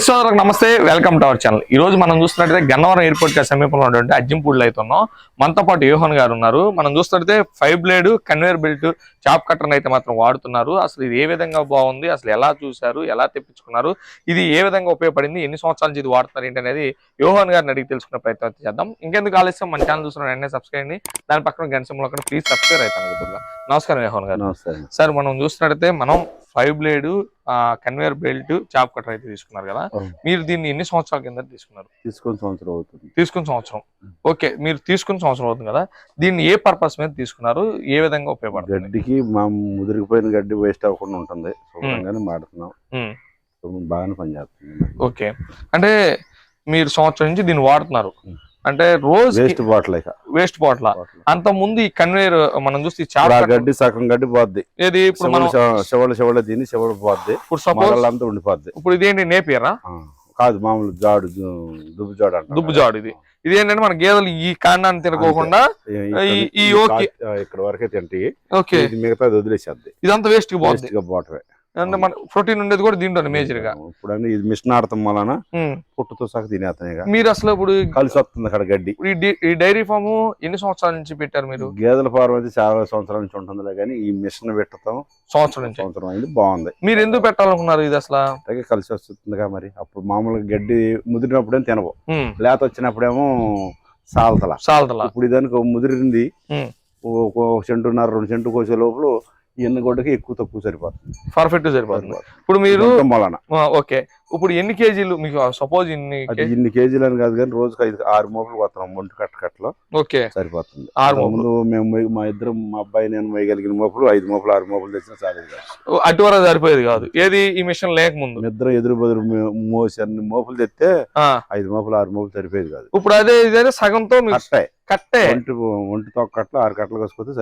రైతు సోదరులకు నమస్తే, వెల్కమ్ టు అవర్ ఛానల్. ఈ రోజు మనం చూస్తున్నట్లయితే గన్నవరం ఎయిర్పోర్ట్ కి సమీపంలో ఉన్నటువంటి అజ్జింపూడిలో అయితే ఉన్నాం. మనతో పాటు యోహన్ గారు ఉన్నారు. మనం చూస్తున్నట్లయితే 5 blade conveyor belt chop cutter అయితే మాత్రం వాడుతున్నారు. అసలు ఇది ఏ విధంగా బాగుంది, అసలు ఎలా చూశారు, ఎలా తెప్పించుకున్నారు, ఇది ఏ విధంగా ఉపయోగపడింది, ఎన్ని సంవత్సరాల నుంచి ఇది వాడుతున్నారు ఏంటి అనేది యోహన్ గారిని అడిగి తెలుసుకునే ప్రయత్నం అయితే చేద్దాం. ఇంకెందుకు ఆలస్యం, మన ఛానల్ చూస్తున్న వెంటనే సబ్స్క్రైబ్ అండి. దాని పక్కన గంట సింబల్ అక్కడ ప్లీజ్ సబ్స్క్రైబ్ అవుతాను. నమస్కారం యోహన్ గారు. సార్, మనం చూస్తున్నట్లయితే మనం 5 blade conveyor belt chop cutter అయితే తీసుకున్నారు కదా. మీరు దీన్ని ఎన్ని సంవత్సరాల కింద తీసుకున్నారు? తీసుకుని సంవత్సరం అవుతుంది. తీసుకుని సంవత్సరం. ఓకే, మీరు తీసుకుని సంవత్సరం అవుతుంది కదా. దీన్ని ఏ పర్పస్ మీద తీసుకున్నారు, ఏ విధంగా ఉపయోగపడుతుంది? గడ్డికి మా ముదిరిపోయిన గడ్డి వేస్ట్ అవ్వకుండా ఉంటుంది, శుభ్రంగానే మాడుతున్నాం, బాగానే పనిచేస్తుంది. ఓకే, అంటే మీరు సంవత్సరం నుంచి దీన్ని వాడుతున్నారు అంటే రోజు వేస్ట్ బాటిల్. అంత ముందు ఈ కన్వేయర్ మనం చూస్తే గడ్డి సగం గడ్డి పోద్ది. ఏది ఇప్పుడు మనం చెవడ దీన్ని చెవడ పోద్ది, ఇప్పుడు సపోజ్ అంతా ఉండిపోద్ది. ఇప్పుడు ఇదేంటి నేపియరా? కాదు, మామూలు జాడు, దుబ్బు జాడు. ఇది ఏంటంటే మన గేదెలు ఈ కాండాన్ని తినకోకుండా ఈ ఇక్కడ వరకే తింటాయి. ఓకే, మిగతా వదిలేసేద్ది. ఇదంతా వేస్ట్ గా పోద్ది. బాటరే అంటే మన ప్రోటీన్ ఉండేది కూడా దీంట్లో మేజర్ గా. ఇప్పుడు ఇది మిషన్ ఆడతాం వలన పుట్టుతో సహా తినేస్తాయి. మీరు అసలు ఇప్పుడు కలిసి వస్తుంది అక్కడ గడ్డి. ఈ డైరీ ఫామ్ ఎన్ని సంవత్సరాల నుంచి పెట్టారు మీరు? గేదెల ఫార్మ్ అయితే చాలా సంవత్సరాల నుంచి ఉంటుందిలే, కానీ ఈ మిషన్ పెట్టడం సంవత్సరం అయింది. బాగుంది. మీరు ఎందుకు పెట్టాలనుకున్నారు ఇది? అసలు కలిసి వస్తుందిగా మరి. అప్పుడు మామూలుగా గడ్డి ముదిరినప్పుడేమో తినవు, లేత వచ్చినప్పుడేమో సాల్తల. ఇప్పుడు దానికి ముదిరింది, 1 సెంటున్నర 2 సెంటు కోసే లోపల ఎన్ని గొడ్డకి ఎక్కువ తక్కువ సరిపోతుంది, పర్ఫెక్ట్ సరిపోతుంది. ఇప్పుడు మీరు ఓకే, ఇప్పుడు ఎన్ని కేజీలు మీకు సపోజ్ ఇన్ని కేజీలు అని కాదు, కానీ రోజుకి 5-6 మోపులు కొత్తాం ఒంటి కట్టలో. ఓకే, సరిపోతుంది. ముందు మేము మా ఇద్దరు, మా అబ్బాయి నేను మోయగలిగిన మోపులు 5 మోపులు 6 మోపులు తెచ్చినా చాలు. అటు వరకు సరిపోయేది కాదు. ఏది ఈ మిషన్ లేకముందు ఇద్దరు ఎదురు బదురు మోసి అన్ని మోపులు తెస్తే 5 మోపులు 6 మోపులు సరిపోయేది కాదు. ఇప్పుడు అదే ఇదైతే సగంతో కట్టే ఒంటి తొక్క కట్టలు 6 కట్టలు కోసుకొస్తే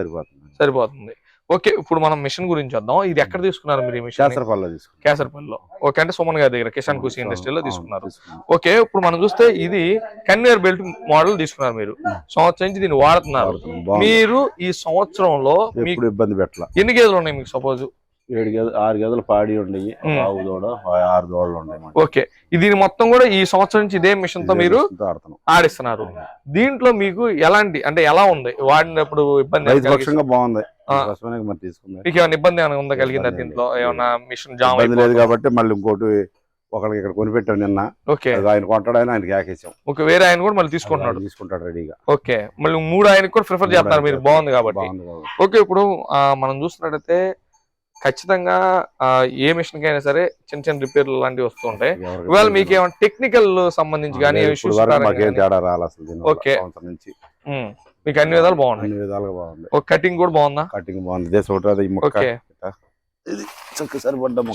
సరిపోతుంది. ఓకే, ఇప్పుడు మనం మిషన్ గురించి వద్దాం. ఇది ఎక్కడ తీసుకున్నారు మీరు? కేసరపల్లిలో. ఓకే, అంటే సుమన్ గారి దగ్గర కిసాన్ కుషి ఇండస్ట్రీలో తీసుకున్నారు. ఓకే, ఇప్పుడు మనం చూస్తే ఇది కన్వేయర్ బెల్ట్ మోడల్ తీసుకున్నారు. మీరు సంవత్సరం నుంచి దీన్ని వాడుతున్నారు. మీరు ఈ సంవత్సరంలో మీకు ఇబ్బంది పెట్టాల. ఎన్ని గేదెలు ఉన్నాయి మీకు? సపోజ్ 6 గేదెలు పాడి ఉండయి, 6 దూడలు ఉన్నాయి. ఓకే, దీని మొత్తం కూడా ఈ సంవత్సరం నుంచి ఇదే మిషన్ తో మీరు ఆడిస్తున్నారు. దీంట్లో మీకు ఎలాంటి, అంటే ఎలా ఉంది వాడినప్పుడు? ఇబ్బంది బాగుంది. మీకు ఏమైనా ఇబ్బంది ఏమైనా ఉందా కలిగిందా దీంట్లో? ఏమన్నా మిషన్ జామ్ లేదు కాబట్టి మళ్ళీ ఇంకోటి ఒకరికి ఇక్కడ కొనిపెట్టాం నిన్న. ఓకే, ఆయన కొంటాడు, ఆయనకి ఆకేసాం. ఓకే, వేరే ఆయన కూడా మళ్ళీ తీసుకుంటాడు రెడీగా. ఓకే, మళ్ళీ 3 ఆయనకి కూడా ప్రిఫర్ చేస్తున్నారు మీరు. బాగుంది కాబట్టి. ఓకే, ఇప్పుడు మనం చూస్తున్నట్టయితే ఖచ్చితంగా ఏ మిషన్ కి అయినా సరే చిన్న చిన్న రిపేర్లు లాంటివి వస్తూ ఉంటాయి. ఇవాళ మీకు ఏమైనా టెక్నికల్ సంబంధించి కానీ ఓకే, మీకు అన్ని విధాలు బాగున్నాయి. కటింగ్ కూడా బాగుందా? కటింగ్ బాగుంది.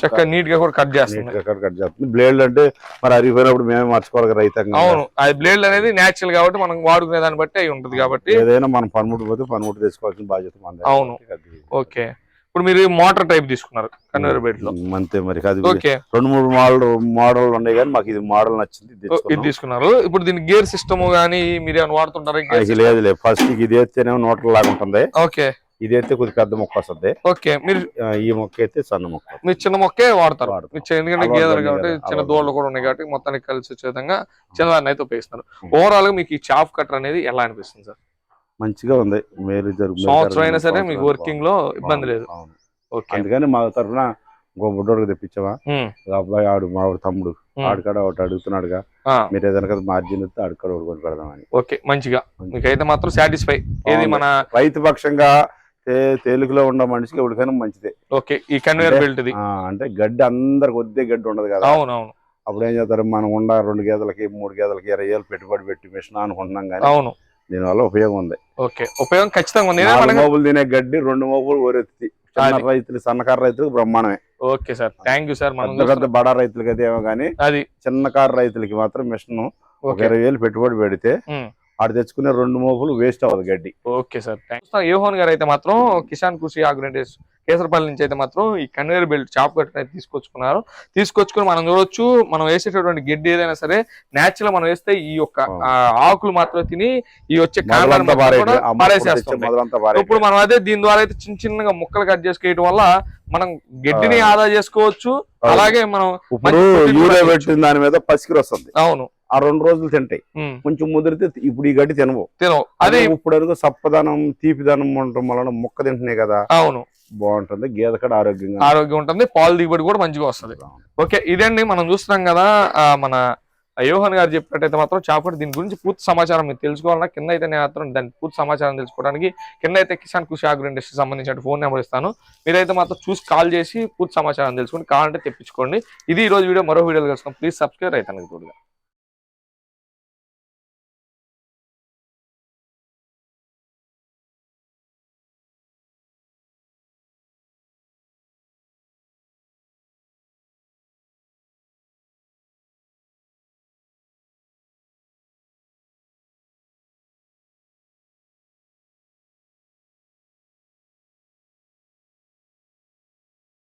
చక్కగా నీట్ గా కూడా కట్ చేస్తుంది. బ్లేడ్ అంటే మరి అరిగిపోయినప్పుడు మేమే మార్చుకోవాలి రైతంగా. అవును, అది బ్లేడ్ అనేది నేచురల్ కాబట్టి మనం వాడుకునే దాన్ని బట్టి అయి ఉంటది. కాబట్టి ఏదైనా మనం పనిముట్టు పోతే పనిముట్టు తెచ్చుకోవాల్సిన బాధ్యత మనది. అవును. ఓకే, ఇప్పుడు మీరు మోటార్ టైప్ తీసుకున్నారు కన్వేయర్ బెల్ట్ లో. అంతే మరి. అది 2-3 మోడల్ ఉన్నాయి, కానీ మాకు ఇది మోడల్ నచ్చింది, ఇది తీసుకున్నారు. ఇప్పుడు దీని గేర్ సిస్టమ్ గానీ మీరు ఏమైనా వాడుతుంటారు? లేదు, ఫస్ట్ ఇది వేస్తేనే నోటర్ లాగా ఉంటుంది. ఓకే, ఇది అయితే కొద్ది పెద్ద మొక్క వస్తుంది. ఓకే, మీరు ఈ మొక్క అయితే సన్న మొక్క. మీరు చిన్న మొక్కే వాడతారు, ఎందుకంటే గేదెలు కాబట్టి చిన్న దూడలు కూడా ఉన్నాయి కాబట్టి మొత్తానికి కలిసి వచ్చే విధంగా చిన్నదాన్ని అయితే ఉపయోగిస్తున్నారు. ఓవరాల్ గా మీకు ఈ చాప్ కట్టర్ అనేది ఎలా అనిపిస్తుంది సార్? మంచిగా ఉంది. మేలు సంవత్సరం అయినా సరే మీకు వర్కింగ్ లో ఇబ్బంది లేదు. అందుకని మా తరఫున ఇంకో బుడ్డోడికి తెప్పించావా, అబ్బాయి మా తమ్ముడు ఆడికాడ ఒకటి అడుగుతున్నాడుగా, మీరు ఏదైనా కదా మార్జిన్ ఇస్తే ఆడికాడ ఒకటి కొని పెడదామని. ఓకే, మంచిగా మీకైతే మాత్రం సాటిస్ఫై. ఏది మన రైతు పక్షంగా తేలికలో ఉన్న మనిషికి ఎవరికైనా మంచిదే. ఓకే, ఈ కన్వేయర్ బెల్ట్ అంటే గడ్డి అందరికి వద్దే గడ్డి ఉండదు కదా. అవునవును. అప్పుడు ఏం చేస్తారు, మనం 2 గేదెలకి 3 గేదెలకి 20,000 పెట్టుబడి పెట్టి మిషన్ అనుకుంటున్నాం, కానీ అవును దీనివల్ల ఉపయోగం ఉంది. ఓకే, ఉపయోగం ఖచ్చితంగా ఉంది. 4 మోపులు తినే గడ్డి 2 మోపులు ఓరెత్తి రైతులు, సన్నకారు రైతులకు బ్రహ్మాండమే. Okay sir, thank you sir. పెద్ద బడా రైతులకి అయితే ఏమో కానీ అది చిన్నకారు రైతులకి మాత్రం మిషన్ 20,000 పెట్టుబడి పెడితే ఆడు తెచ్చుకునే 2 మోపులు వేస్ట్ అవ్వదు గడ్డి. ఓకే సార్, యోహన్ గారు అయితే మాత్రం కిసాన్ కుషి కేసరపల్లి నుంచి అయితే మాత్రం ఈ కన్వేర్ బెల్ట్ చాప్ కట్టర్ అయితే తీసుకొచ్చుకుని మనం చూడొచ్చు. మనం వేసేటటువంటి గడ్డి ఏదైనా సరే నేచురల్ మనం వేస్తే ఈ యొక్క ఆకులు మాత్రమే తిని ఈ వచ్చే పారేసేస్తాం. ఇప్పుడు మనం అదే దీని ద్వారా అయితే చిన్నగా ముక్కలు కట్ చేసుకేయడం వల్ల మనం గడ్డిని ఆదా చేసుకోవచ్చు. అలాగే మనం ఇప్పుడు యూరియా పెట్టిన దాని మీద పసికిరి వస్తుంది. అవును, ఆ 2 రోజులు తింటాయి. కొంచెం ముదిరితే ఇప్పుడు ఈ గడ్డి తినవు. అదే ఇప్పుడు అనుకో సప్పదనం తీపిదనం ఉండటం వలన మొక్క తింటున్నాయి కదా. అవును, బాగుంటుంది. గేదె కూడా ఆరోగ్యం ఉంటుంది. పాలు దిగుబడి కూడా మంచిగా వస్తుంది. ఓకే, ఇదండి మనం చూస్తున్నాం కదా. మన యోహన్ గారు చెప్పినట్టయితే మాత్రం చాప్ దీని గురించి పూర్తి సమాచారం మీరు తెలుసుకోవాలన్నా కింద అయితే నేను మాత్రం దాని పూర్తి సమాచారం తెలుసుకోవడానికి కింద అయితే కిసాన్ కృషి అగ్రో ఇండస్ట్రీ సంబంధించిన ఫోన్ నెంబర్ ఇస్తాను. మీరైతే మాత్రం చూసి కాల్ చేసి పూర్తి సమాచారం తెలుసుకోండి. కావాలంటే తెప్పించుకోండి. ఇది ఈ రోజు వీడియో. మరో వీడియోలు కలుసుకొని ప్లీజ్ సబ్స్క్రైబ్ రైతన్నకి తోడుగా.